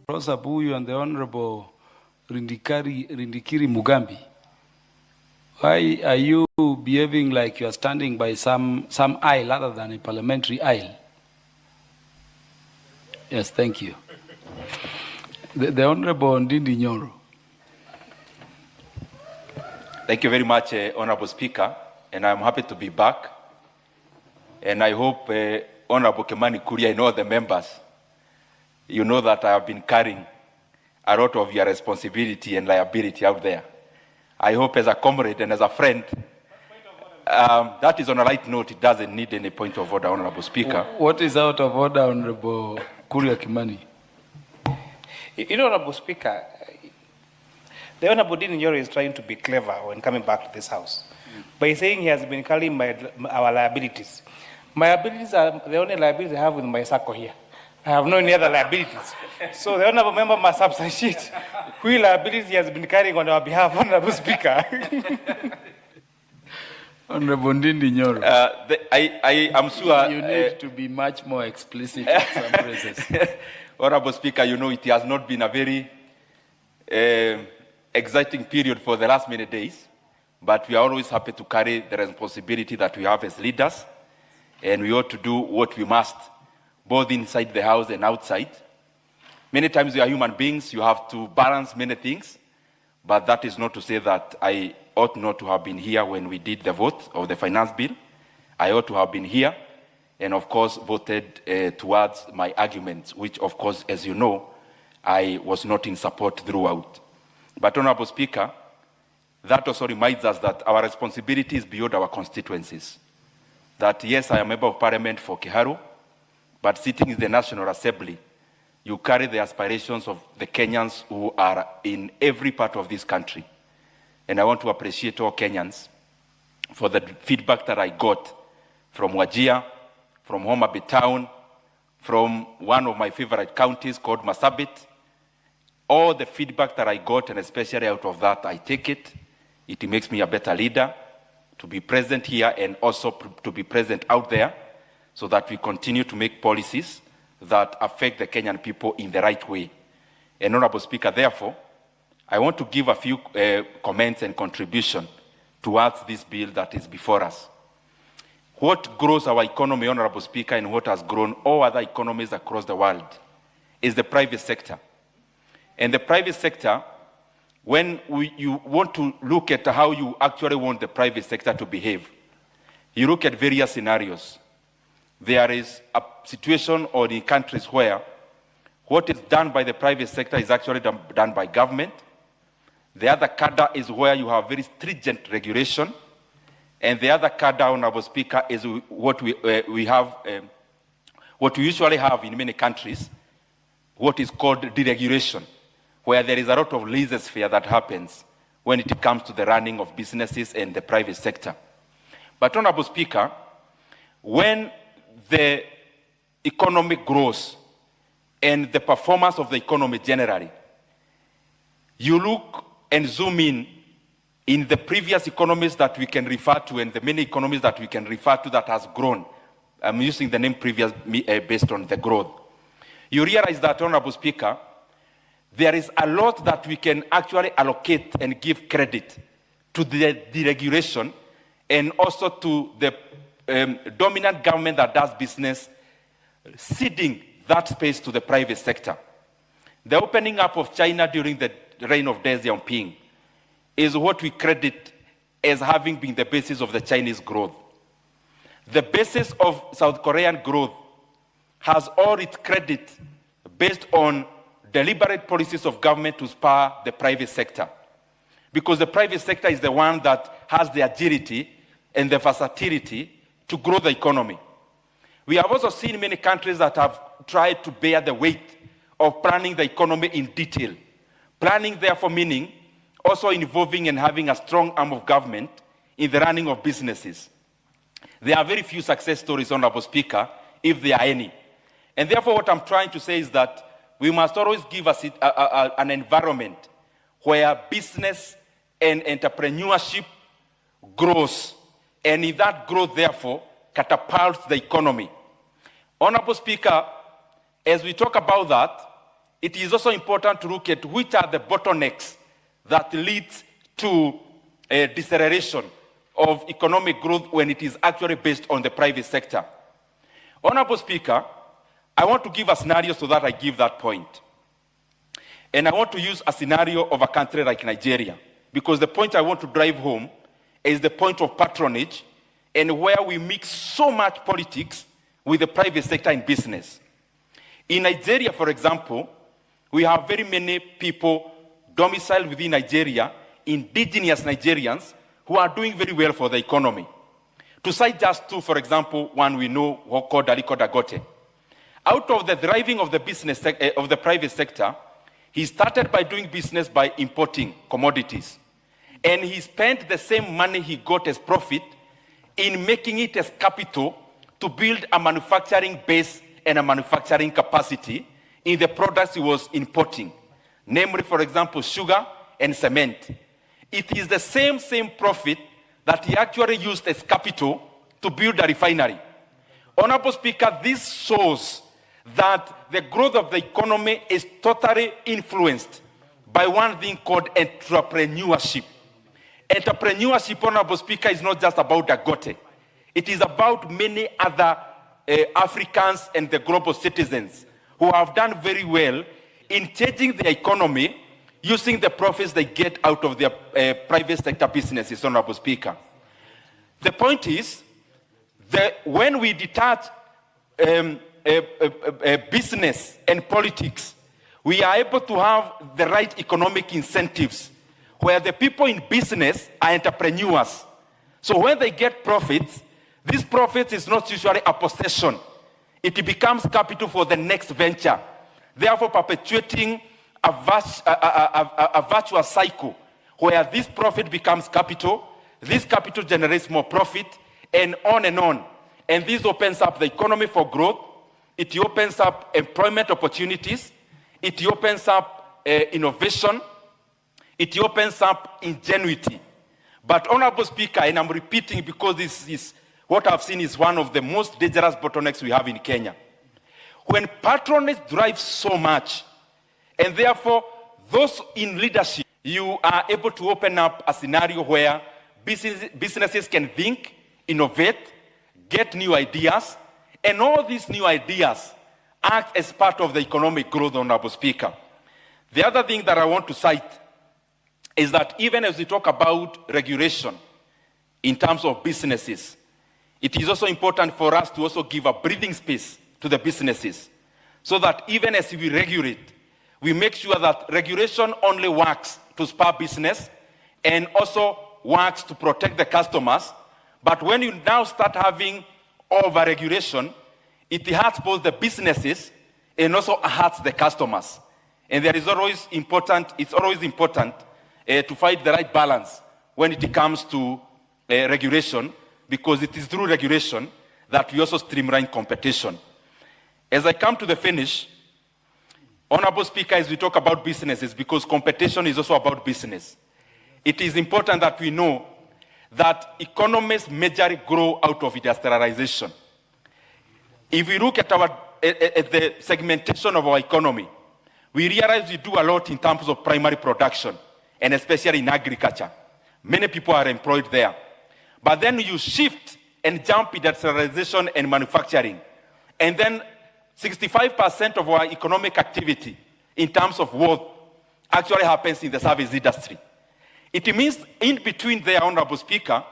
Rosa Buyu and the Honorable Rindikiri Mugambi, why are you behaving like you are standing by some aisle other than a parliamentary aisle? Yes, thank you. The Honorable Ndindi Nyoro. Thank you very much, Honorable Speaker, and I'm happy to be back. And I hope, Honorable Kimani Kuria and all the members, you know that I have been carrying a lot of your responsibility and liability out there. I hope as a comrade and as a friend, that is on a light note, it doesn't need any point of order, Honorable Speaker. What is out of order, Honorable Kuria Kimani? You know, Honorable Speaker, the Honorable Ndindi Nyoro is trying to be clever when coming back to this House by saying he has been carrying our liabilities. My liabilities are the only liabilities I have with my circle here. I have no any other liabilities. So the Honorable Member must substantiate which liabilities he has been carrying on our behalf, Honorable Speaker. Honorable Ndindi Nyoro. I am sure you need to be much more explicit in some places. Honorable Speaker, you know it has not been a very exciting period for the last many days, but we are always happy to carry the responsibility that we have as leaders, and we ought to do what we must, both inside the House and outside. Many times we are human beings, you have to balance many things, but that is not to say that I ought not to have been here when we did the vote of the finance bill. I ought to have been here, and of course voted towards my arguments, which of course, as you know, I was not in support throughout. But Honorable Speaker, that also reminds us that our responsibility is beyond our constituencies. That yes, I am a member of Parliament for Kiharu, but sitting in the National Assembly, you carry the aspirations of the Kenyans who are in every part of this country. And I want to appreciate all Kenyans for the feedback that I got from Wajir, from Homa Bay Town, from one of my favorite counties called Marsabit. All the feedback that I got, and especially out of that, I take it. It makes me a better leader to be present here and also to be present out there so that we continue to make policies that affect the Kenyan people in the right way. And Honorable Speaker, therefore, I want to give a few comments and contribution towards this bill that is before us. What grows our economy, Honorable Speaker, and what has grown all other economies across the world is the private sector. And the private sector, when you want to look at how you actually want the private sector to behave, you look at various scenarios. There is a situation or in countries where what is done by the private sector is actually done by government. The other cadre is where you have very stringent regulation. And the other cadre, Honorable Speaker, is what we have, what we usually have in many countries, what is called deregulation, where there is a lot of laissez-faire that happens when it comes to the running of businesses and the private sector. But Honorable Speaker, when the economy grows and the performance of the economy generally, you look and zoom in the previous economies that we can refer to and the many economies that we can refer to that has grown. I'm using the name previous based on the growth. You realize that, Honorable Speaker, there is a lot that we can actually allocate and give credit to the deregulation and also to the dominant government that does business, ceding that space to the private sector. The opening up of China during the reign of Deng Xiaoping is what we credit as having been the basis of the Chinese growth. The basis of South Korean growth has all its credit based on deliberate policies of government to spur the private sector. Because the private sector is the one that has the agility and the versatility to grow the economy. We have also seen many countries that have tried to bear the weight of planning the economy in detail. Planning, therefore, meaning also involving and having a strong arm of government in the running of businesses. There are very few success stories, Honorable Speaker, if there are any. And therefore, what I'm trying to say is that we must always give us an environment where business and entrepreneurship grows. And in that growth, therefore, catapults the economy. Honorable Speaker, as we talk about that, it is also important to look at which are the bottlenecks that lead to a deceleration of economic growth when it is actually based on the private sector. Honorable Speaker, I want to give a scenario so that I give that point. And I want to use a scenario of a country like Nigeria, because the point I want to drive home is the point of patronage and where we mix so much politics with the private sector in business. In Nigeria, for example, we have very many people domiciled within Nigeria, indigenous Nigerians, who are doing very well for the economy. To cite just two, for example, one we know called Aliko Dangote. Out of the thriving of the business of the private sector, he started by doing business by importing commodities. And he spent the same money he got as profit in making it as capital to build a manufacturing base and a manufacturing capacity in the products he was importing. Namely, for example, sugar and cement. It is the same profit that he actually used as capital to build a refinery. Honorable Speaker, this shows that the growth of the economy is totally influenced by one thing called entrepreneurship. Entrepreneurship, Honorable Speaker, is not just about Dangote. It is about many other Africans and the global citizens who have done very well in changing the economy using the profits they get out of their private sector businesses, Honorable Speaker. The point is that when we detach business and politics, we are able to have the right economic incentives where the people in business are entrepreneurs. So when they get profits, this profit is not usually a possession. It becomes capital for the next venture, therefore perpetuating a virtuous cycle where this profit becomes capital, this capital generates more profit, and on and on. And this opens up the economy for growth. It opens up employment opportunities. It opens up innovation. It opens up ingenuity. But Honorable Speaker, and I'm repeating because this is what I've seen is one of the most dangerous bottlenecks we have in Kenya. When patronage drives so much, and therefore those in leadership, you are able to open up a scenario where businesses can think, innovate, get new ideas, and all these new ideas act as part of the economic growth, Honorable Speaker. The other thing that I want to cite is that even as we talk about regulation in terms of businesses, it is also important for us to also give a breathing space to the businesses so that even as we regulate, we make sure that regulation only works to spur business and also works to protect the customers. But when you now start having over-regulation, it hurts both the businesses and also hurts the customers. And it's always important to find the right balance when it comes to regulation, because it is through regulation that we also streamline competition. As I come to the finish, Honorable Speaker, as we talk about businesses, because competition is also about business, it is important that we know that economies majorly grow out of industrialization. If we look at the segmentation of our economy, we realize we do a lot in terms of primary production, and especially in agriculture. Many people are employed there. But then you shift and jump industrialization and manufacturing. And then 65% of our economic activity in terms of wealth actually happens in the service industry. It means in between there, Honorable Speaker,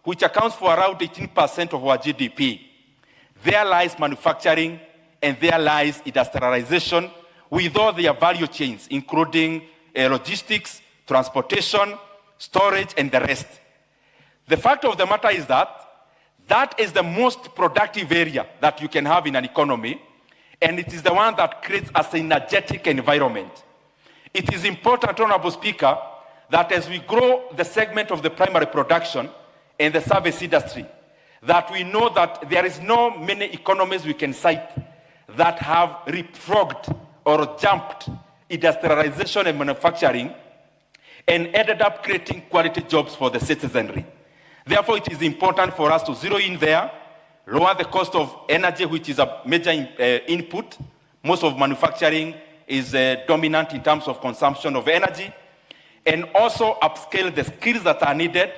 which accounts for around 18% of our GDP, there lies manufacturing and there lies industrialization with all their value chains, including logistics, transportation, storage, and the rest. The fact of the matter is that that is the most productive area that you can have in an economy, and it is the one that creates a synergetic environment. It is important, Honorable Speaker, that as we grow the segment of the primary production and the service industry, that we know that there is no many economies we can cite that have leapfrogged or jumped industrialization and manufacturing and ended up creating quality jobs for the citizenry. Therefore, it is important for us to zero in there, lower the cost of energy, which is a major input. Most of manufacturing is dominant in terms of consumption of energy, and also upscale the skills that are needed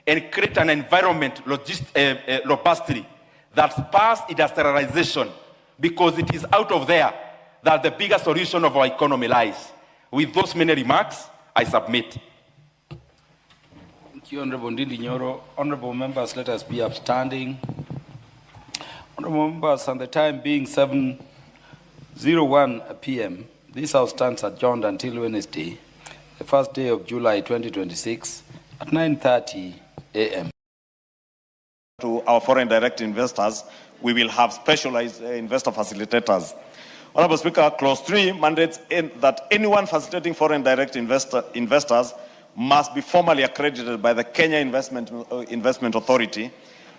and create an environment robustly that spurs industrialization, because it is out of there that the bigger solution of our economy lies. With those many remarks, I submit. Thank you, Honorable Ndindi Nyoro. Honorable members, let us be upstanding. Honorable members, on the time being 7:01 p.m., this House stands adjourned until Wednesday, the first day of July 2026 at 9:30 a.m. To our foreign direct investors, we will have specialized investor facilitators. Honorable Speaker, Clause 3 mandates that anyone facilitating foreign direct investors must be formally accredited by the Kenya Investment Authority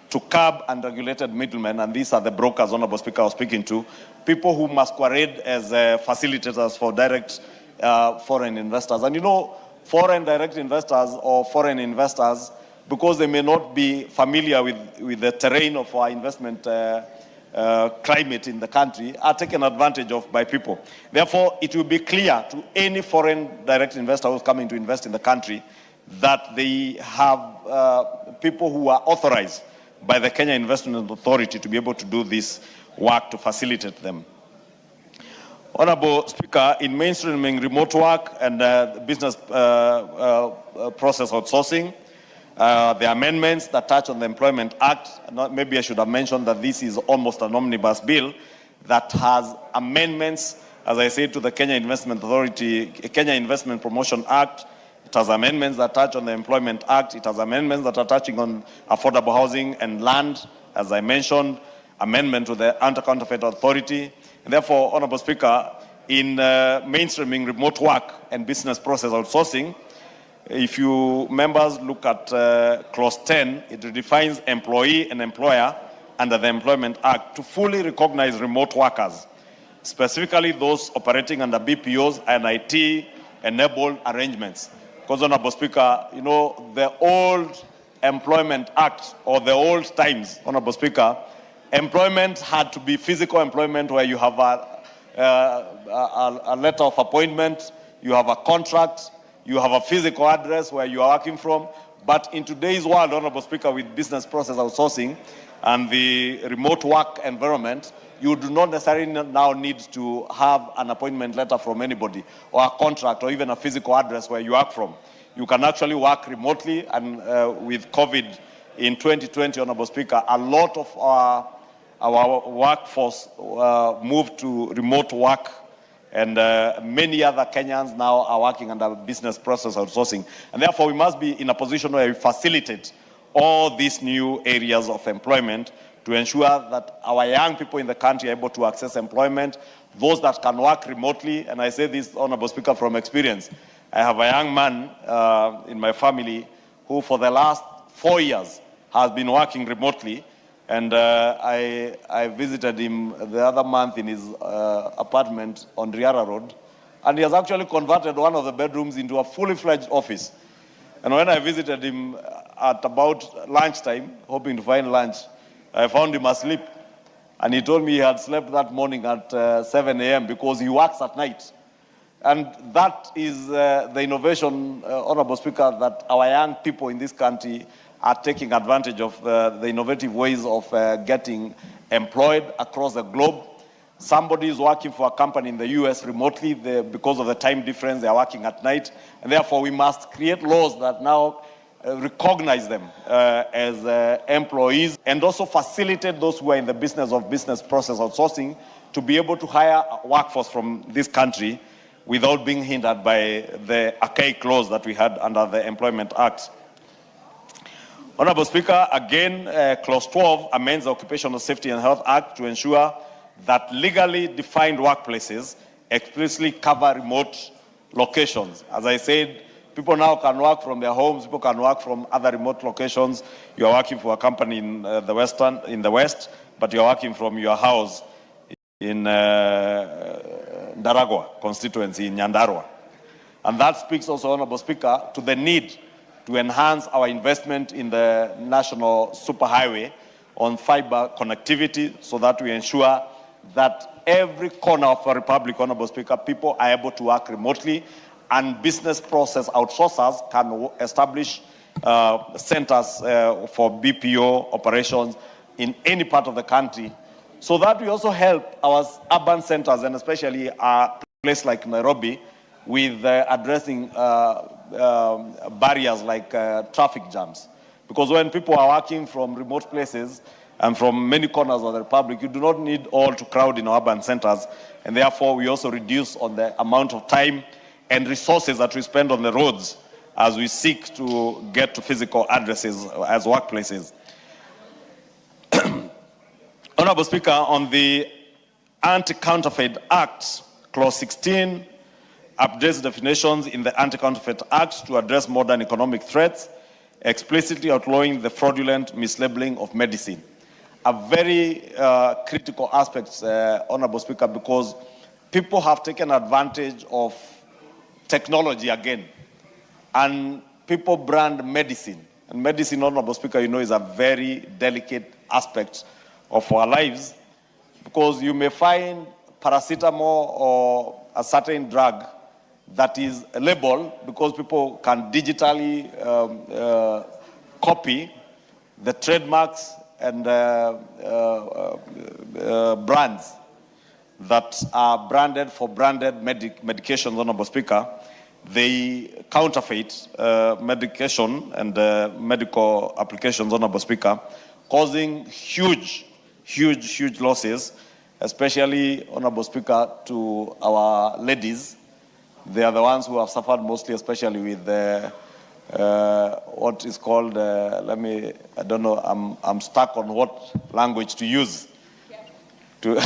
to curb unregulated middlemen, and these are the brokers, Honorable Speaker, I was speaking to, people who masquerade as facilitators for direct foreign investors. And you know, foreign direct investors or foreign investors, because they may not be familiar with the terrain of our investment climate in the country, are taken advantage of by people. Therefore, it will be clear to any foreign direct investor who's coming to invest in the country that they have people who are authorized by the Kenya Investment Authority to be able to do this work to facilitate them. Honorable Speaker, in mainstreaming remote work and business process outsourcing, the amendments that touch on the Employment Act, maybe I should have mentioned that this is almost an omnibus bill that has amendments, as I said, to the Kenya Investment Authority, Kenya Investment Promotion Act. It has amendments that touch on the Employment Act. It has amendments that are touching on affordable housing and land, as I mentioned, amendment to the Counterfeit Authority. And therefore, Honorable Speaker, in mainstreaming remote work and business process outsourcing, if you members look at Clause 10, it redefines employee and employer under the Employment Act to fully recognize remote workers, specifically those operating under BPOs and IT-enabled arrangements. Because, Honorable Speaker, you know, the old Employment Act, or the old times, Honorable Speaker, employment had to be physical employment where you have a letter of appointment, you have a contract, you have a physical address where you are working from. But in today's world, Honorable Speaker, with business process outsourcing and the remote work environment, you do not necessarily now need to have an appointment letter from anybody, or a contract, or even a physical address where you work from. You can actually work remotely, and with COVID in 2020, Honorable Speaker, a lot of our workforce moved to remote work, and many other Kenyans now are working under business process outsourcing. And therefore, we must be in a position where we facilitate all these new areas of employment to ensure that our young people in the country are able to access employment, those that can work remotely. And I say this, Honorable Speaker, from experience. I have a young man in my family who for the last 4 years has been working remotely. And I visited him the other month in his apartment on Riara Road. And he has actually converted one of the bedrooms into a fully fledged office. And when I visited him at about lunchtime, hoping to find lunch, I found him asleep. And he told me he had slept that morning at 7 a.m. because he works at night. And that is the innovation, Honorable Speaker, that our young people in this country are taking advantage of, the innovative ways of getting employed across the globe. Somebody is working for a company in the US remotely because of the time difference, they are working at night. And therefore, we must create laws that now recognize them as employees, and also facilitate those who are in the business of business process outsourcing to be able to hire a workforce from this country without being hindered by the archaic laws that we had under the Employment Act. Honorable Speaker, again, Clause 12 amends the Occupational Safety and Health Act to ensure that legally defined workplaces explicitly cover remote locations. As I said, people now can work from their homes, people can work from other remote locations. You are working for a company in the West, but you are working from your house in Daragwa constituency in Nyandarua. And that speaks also, Honorable Speaker, to the need to enhance our investment in the national superhighway, on fiber connectivity so that we ensure that every corner of our republic, Honorable Speaker, people are able to work remotely, and business process outsourcers can establish centers for BPO operations in any part of the country, so that we also help our urban centers, and especially a place like Nairobi, with addressing barriers like traffic jams. Because when people are working from remote places and from many corners of the republic, you do not need all to crowd in our urban centers, and therefore we also reduce on the amount of time and resources that we spend on the roads as we seek to get to physical addresses as workplaces. Honorable Speaker, on the Anti-Counterfeit Act, Clause 16 updates definitions in the Anti-Counterfeit Act to address modern economic threats, explicitly outlawing the fraudulent mislabeling of medicine. A very critical aspect, Honorable Speaker, because people have taken advantage of technology again, and people brand medicine. And medicine, Honorable Speaker, you know, is a very delicate aspect of our lives, because you may find paracetamol or a certain drug that is labeled, because people can digitally copy the trademarks and brands that are branded for branded medications, Honorable Speaker. They counterfeit medication and medical applications, Honorable Speaker, causing huge losses, especially, Honorable Speaker, to our ladies. They are the ones who have suffered mostly, especially with what is called, I don't know, I'm stuck on what language to use. To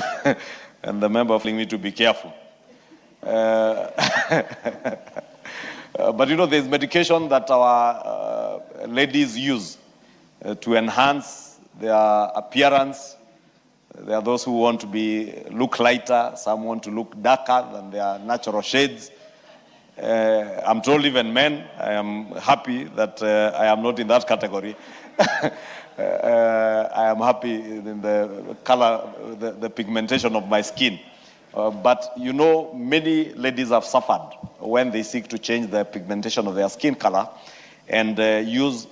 and the member telling me to be careful. But you know, there's medication that our ladies use to enhance their appearance. There are those who want to look lighter, some want to look darker than their natural shades. I'm told even men, I am happy that I am not in that category. I am happy in the color, the pigmentation of my skin. But you know, many ladies have suffered when they seek to change the pigmentation of their skin color and use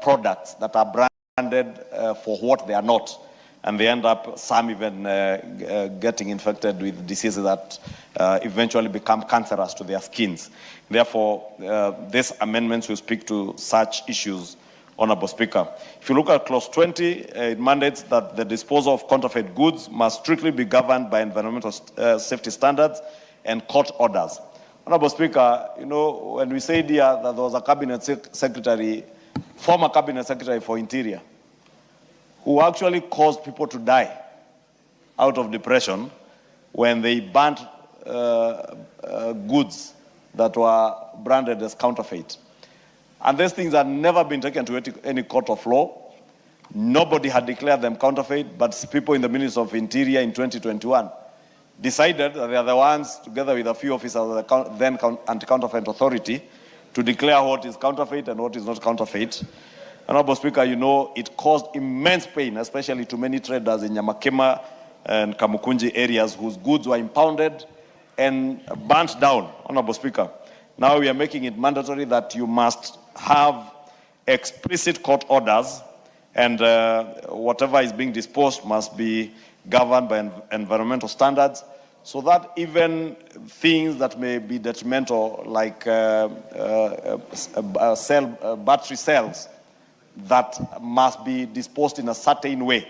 products that are branded for what they are not. And they end up, some even getting infected with diseases that eventually become cancerous to their skins. Therefore, these amendments will speak to such issues, Honorable Speaker. If you look at Clause 20, it mandates that the disposal of counterfeit goods must strictly be governed by environmental safety standards and court orders. Honorable Speaker, you know, when we said here that there was a cabinet secretary, former cabinet secretary for Interior, who actually caused people to die out of depression when they burnt goods that were branded as counterfeit. And these things had never been taken to any court of law. Nobody had declared them counterfeit, but people in the Ministry of Interior in 2021 decided that they are the ones, together with a few officers of the then Anti-Counterfeit Authority, to declare what is counterfeit and what is not counterfeit. Honorable Speaker, you know, it caused immense pain, especially to many traders in Nyamakema and Kamukunji areas whose goods were impounded and burnt down, Honorable Speaker. Now we are making it mandatory that you must have explicit court orders, and whatever is being disposed must be governed by environmental standards, so that even things that may be detrimental, like battery cells, that must be disposed in a certain way,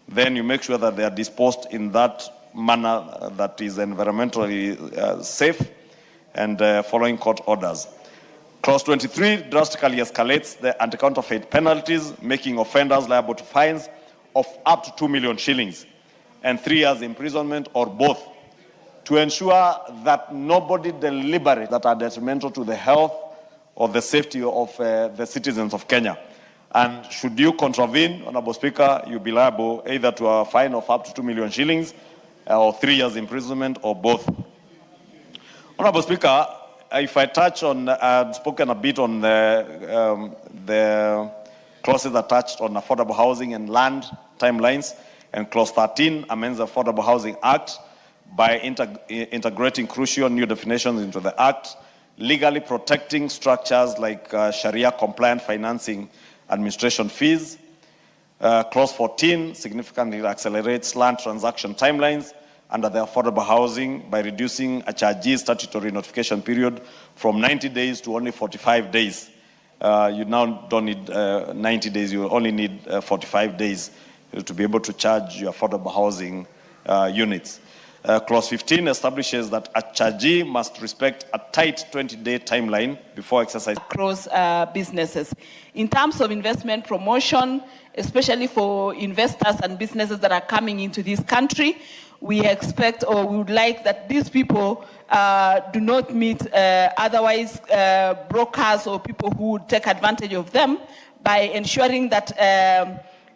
then you make sure that they are disposed in that manner that is environmentally safe and following court orders. Clause 23 drastically escalates the anti-counterfeit penalties, making offenders liable to fines of up to 2 million shillings and 3 years imprisonment or both, to ensure that nobody deliberate that are detrimental to the health or the safety of the citizens of Kenya. And should you contravene, Honorable Speaker, you'll be liable either to a fine of up to 2 million shillings or 3 years imprisonment or both. Honorable Speaker, if I touch on, I've spoken a bit on the clauses that touched on affordable housing and land timelines. And Clause 13 amends the Affordable Housing Act by integrating crucial new definitions into the Act, legally protecting structures like Sharia-compliant financing administration fees. Clause 14 significantly accelerates land transaction timelines under the affordable housing by reducing a chargee's statutory notification period from 90 days to only 45 days. You now don't need 90 days, you only need 45 days to be able to charge your affordable housing units. Clause 15 establishes that a chargee must respect a tight 20-day timeline before exercising across businesses. In terms of investment promotion, especially for investors and businesses that are coming into this country, we expect or we would like that these people do not meet otherwise brokers or people who would take advantage of them by ensuring that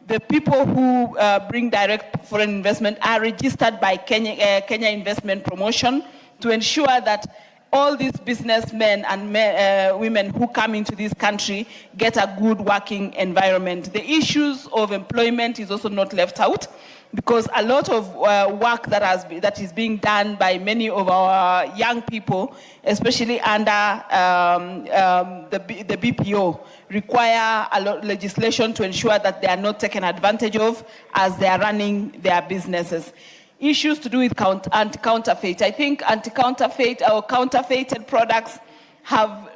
the people who bring direct foreign investment are registered by Kenya Investment Promotion to ensure that all these businessmen and women who come into this country get a good working environment. The issues of employment is also not left out, because a lot of work that is being done by many of our young people, especially under the BPO, require a lot of legislation to ensure that they are not taken advantage of as they are running their businesses. Issues to do with anti-counterfeit. I think anti-counterfeit or counterfeited products have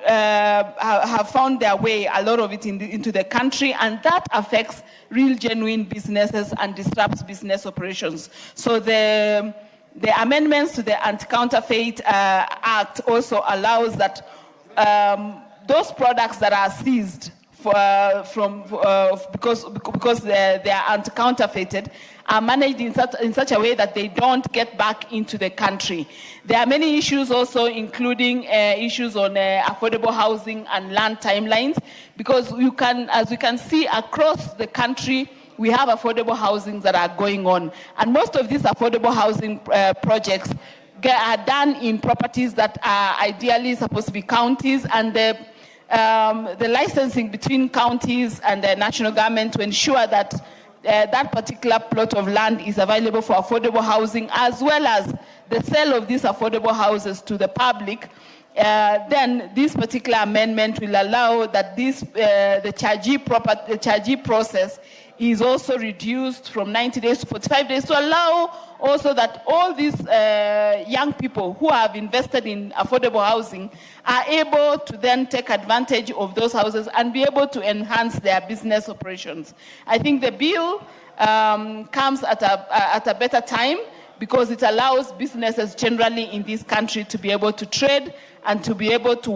found their way, a lot of it into the country, and that affects real genuine businesses and disrupts business operations. So the amendments to the Anti-Counterfeit Act also allows that those products that are seized because they are anti-counterfeited are managed in such a way that they don't get back into the country. There are many issues also, including issues on affordable housing and land timelines, because as we can see across the country, we have affordable housings that are going on. And most of these affordable housing projects are done in properties that are ideally supposed to be counties, and the licensing between counties and the national government to ensure that that particular plot of land is available for affordable housing, as well as the sale of these affordable houses to the public, then this particular amendment will allow that the chargee process is also reduced from 90 days to 45 days to allow also that all these young people who have invested in affordable housing are able to then take advantage of those houses and be able to enhance their business operations. I think the bill comes at a better time, because it allows businesses generally in this country to be able to trade and to be able to